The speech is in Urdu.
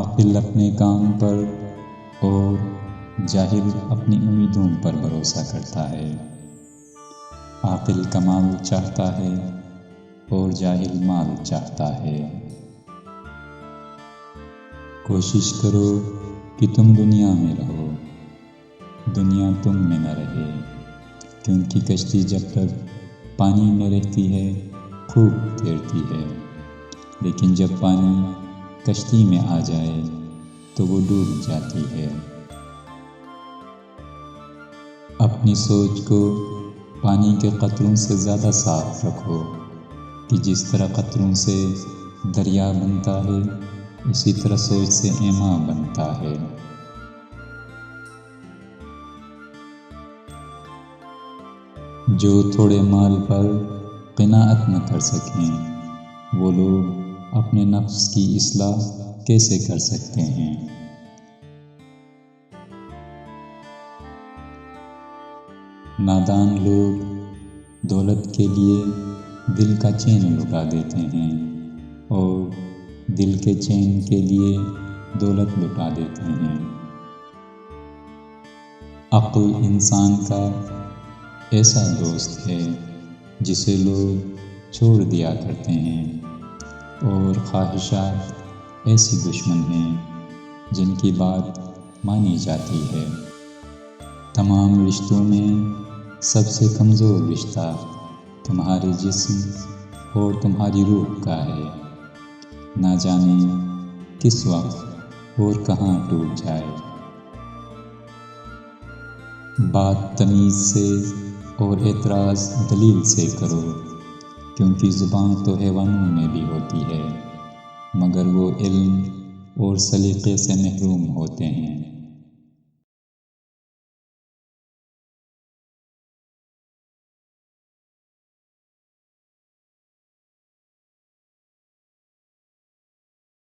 عاقل اپنے کام پر اور جاہل اپنی امیدوں پر بھروسہ کرتا ہے۔ عاقل کمال چاہتا ہے اور جاہل مال چاہتا ہے۔ کوشش کرو کہ تم دنیا میں رہو، دنیا تم میں نہ رہے، کیونکہ کشتی جب تک پانی میں رہتی ہے خوب تیرتی ہے، لیکن جب پانی کشتی میں آ جائے تو وہ ڈوب جاتی ہے۔ اپنی سوچ کو پانی کے قطروں سے زیادہ صاف رکھو کہ جس طرح قطروں سے دریا بنتا ہے اسی طرح سوچ سے ایما بنتا ہے۔ جو تھوڑے مال پر قناعت نہ کر سکیں وہ لوگ اپنے نفس کی اصلاح کیسے کر سکتے ہیں؟ نادان لوگ دولت کے لیے دل کا چین لٹا دیتے ہیں اور دل کے چین کے لیے دولت لٹا دیتے ہیں۔ عقل انسان کا ایسا دوست ہے جسے لوگ چھوڑ دیا کرتے ہیں، اور خواہشات ایسی دشمن ہیں جن کی بات مانی جاتی ہے۔ تمام رشتوں میں سب سے کمزور رشتہ تمہارے جسم اور تمہاری روح کا ہے، نہ جانے کس وقت اور کہاں ٹوٹ جائے۔ بات تمیز سے اور اعتراض دلیل سے کرو، کیونکہ زبان تو حیوانوں میں بھی ہوتی ہے مگر وہ علم اور سلیقے سے محروم ہوتے ہیں۔